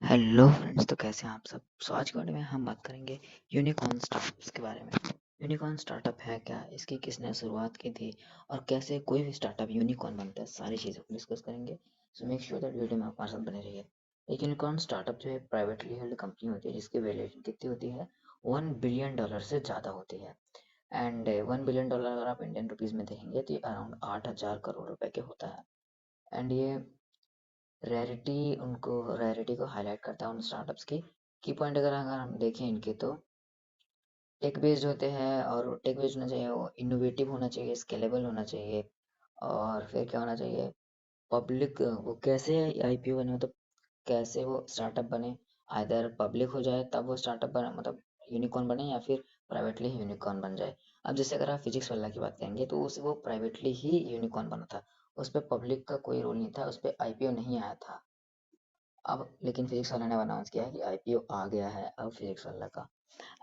Hello friends, तो कैसे हैं आप सब। सो आज के वीडियो में हम बात करेंगे यूनिकॉर्न स्टार्टअप्स के बारे में। यूनिकॉर्न स्टार्टअप है क्या, इसकी किसने शुरुआत की थी और कैसे कोई भी स्टार्टअप यूनिकॉर्न बनता है, सारी चीज़ों को डिस्कस करेंगे। So make sure that video में आप हमारे साथ बने रहिए। एक यूनिकॉर्न स्टार्टअप जो है प्राइवेटली हेल्ड कंपनी होती है जिसकी वैल्यूएशन कितनी होती है, $1 बिलियन से ज़्यादा होती है। एंड $1 बिलियन अगर आप इंडियन रुपीज़ में देखेंगे तो ये अराउंड 8,000 करोड़ रुपए के होता है। एंड ये रैरिटी को हाईलाइट करता है उन स्टार्टअप्स की पॉइंट। अगर अगर हम देखें इनके, तो टेक बेस्ड होते हैं, और टेक बेस्ड होना चाहिए, वो इनोवेटिव होना चाहिए, स्केलेबल होना चाहिए। और फिर क्या होना चाहिए, पब्लिक, वो कैसे आईपीओ बने, मतलब कैसे वो स्टार्टअप बने। आइदर पब्लिक हो जाए तब वो स्टार्टअप बने, मतलब यूनिकॉर्न बने, या फिर प्राइवेटली यूनिकॉर्न बन जाए। अब जैसे अगर आप फिजिक्स वाला की बात करेंगे तो उस वो प्राइवेटली ही यूनिकॉर्न बना था। उस पर पब्लिक का कोई रोल नहीं था, उस पर आईपीओ नहीं आया था। अब लेकिन फिजिक्स वाला ने अनाउंस किया है कि आईपीओ आ गया है अब फिजिक्स वाला का।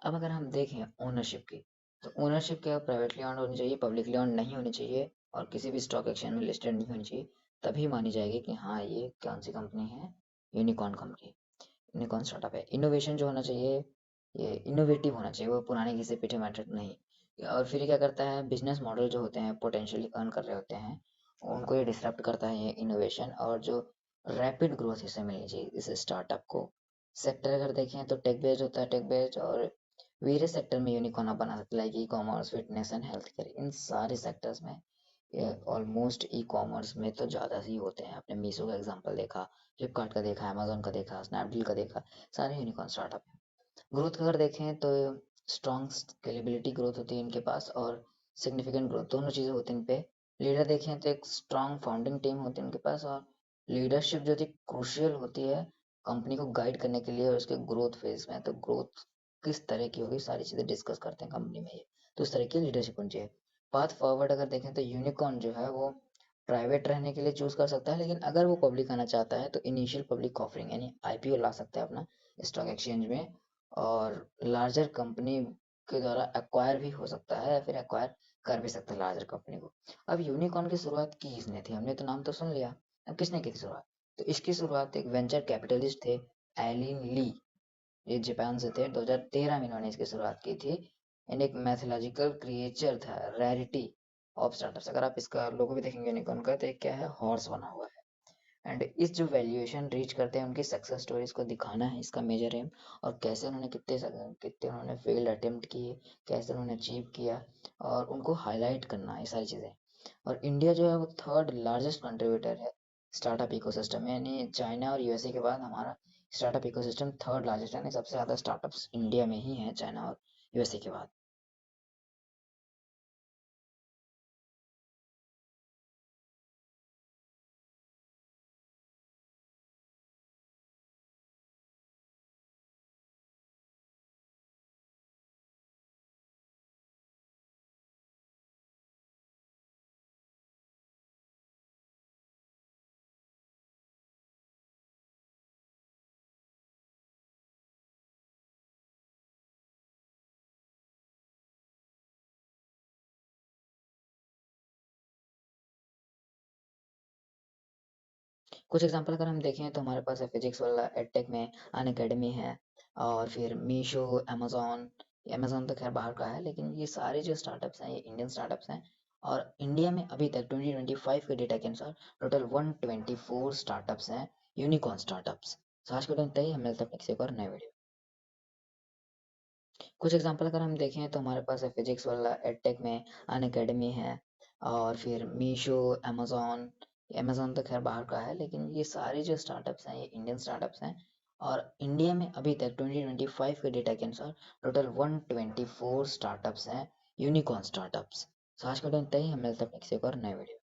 अब अगर हम देखें ओनरशिप की, तो ओनरशिप क्या प्राइवेटली ऑन्ड होनी चाहिए, पब्लिकली ऑन्ड नहीं होनी चाहिए, और किसी भी स्टॉक एक्सचेंज में लिस्टेड नहीं होनी चाहिए। तभी मानी जाएगी कि हाँ ये कौन सी कंपनी है, यूनिकॉर्न कंपनी, यूनिकॉर्न स्टार्टअप है। इनोवेशन जो होना चाहिए, ये इनोवेटिव होना चाहिए, वो पुराने घिसे पीछे मेथड नहीं। और फिर ये क्या करता है, बिजनेस मॉडल जो होते हैं पोटेंशियली अर्न कर रहे होते हैं, उनको ये डिसरप्ट करता है ये इनोवेशन। और जो रैपिड ग्रोथ इसे मिलनी चाहिए इस स्टार्टअप को। सेक्टर अगर देखें तो टेक बेस्ड होता है, टेक बेस्ड, और वेरियस सेक्टर में यूनिकॉर्न आप बना सकते हैं, like e commerce, fitness and health care. इन सारे सेक्टर्स में ऑलमोस्ट ई कॉमर्स में तो ज़्यादा ही होते हैं। आपने मीशो का एग्जांपल देखा, फ्लिपकार्ट का देखा, अमेजोन का देखा, स्नैपडील का देखा, सारे यूनिकॉर्न स्टार्टअप हैं। ग्रोथ अगर देखें तो स्ट्रॉन्ग स्केलेबिलिटी ग्रोथ होती है इनके पास, और सिग्निफिकेंट ग्रोथ, दोनों चीज़ें होती हैं इन पे। लीडर देखें तो एक स्ट्रॉन्ग फाउंडिंग टीम होती है इनके पास, और लीडरशिप जो थी क्रूशियल होती है कंपनी को गाइड करने के लिए और उसके ग्रोथ फेज में। तो ग्रोथ किस तरह की होगी, सारी चीज़ें डिस्कस करते हैं कंपनी में ये। तो उस तरह की लीडरशिप होनी चाहिए। पाथ फॉरवर्ड अगर देखें तो यूनिकॉर्न जो है वो प्राइवेट रहने के लिए चूज कर सकता है, लेकिन अगर वो पब्लिक आना चाहता है तो इनिशियल पब्लिक ऑफरिंग यानी आईपीओ ला सकता है अपना स्टॉक एक्सचेंज में, और लार्जर कंपनी के द्वारा एक्वायर भी हो सकता है, या फिर एक्वायर कर भी सकता है लार्जर कंपनी को। अब यूनिकॉर्न की शुरुआत की किसने थी, हमने तो नाम तो सुन लिया, अब किसने की थी शुरुआत। तो इसकी शुरुआत एक वेंचर कैपिटलिस्ट थे, एलिन ली। ये जापान से थे, 2013 में इन्होंने इसकी शुरुआत की थी। एंड एक मैथोलॉजिकल क्रिएचर था, रैरिटी ऑफ स्टार्टअप्स। अगर आप इसका लोगो भी देखेंगे यूनिकॉर्न का, तो एक क्या है, हॉर्स बना हुआ है। एंड इस जो वैल्यूएशन रीच करते हैं उनकी सक्सेस स्टोरीज को दिखाना है इसका मेजर एम। और कैसे उन्होंने कितने उन्होंने फेल्ड अटेम्प्ट किए, कैसे उन्होंने अचीव किया, और उनको हाईलाइट करना है, ये सारी चीज़ें। और इंडिया जो है वो थर्ड लार्जेस्ट कंट्रीब्यूटर है स्टार्टअप इकोसिस्टम में, यानी चाइना और यूएसए के बाद हमारा स्टार्टअप इकोसिस्टम थर्ड लार्जेस्ट है, यानी सबसे ज़्यादा स्टार्टअप्स इंडिया में ही हैं चाइना और यूएसए के बाद। कुछ एग्जांपल अगर हम देखें तो हमारे पास है फिजिक्स वाला, एडटेक में अन अकेडमी है, और फिर मीशो, अमेजोन। अमेजोन तो खैर बाहर का है, लेकिन ये सारे जो स्टार्टअप्स हैं ये इंडियन स्टार्टअप्स हैं। और इंडिया में अभी तक 2025 के डेटा के अनुसार टोटल 124 स्टार्टअप्स हैं, यूनिकॉर्न स्टार्टअप्स। तो आज के दिन तक हम मिलते हैं किसी और नए वीडियो। कुछ एग्जांपल अगर हम देखें तो हमारे पास है फिजिक्स वाला, एडटेक में अन अकेडमी है, और फिर मीशो, अमेजोन। अमेजोन तो खैर बाहर का है, लेकिन ये सारे जो स्टार्टअप्स हैं ये इंडियन स्टार्टअप्स हैं। और इंडिया में अभी तक 2025 के डेटा के अनुसार टोटल 124 स्टार्टअप्स हैं, यूनिकॉर्न स्टार्टअप्स। तो आज का दिन तक हम मिलते हैं किसी और नए वीडियो।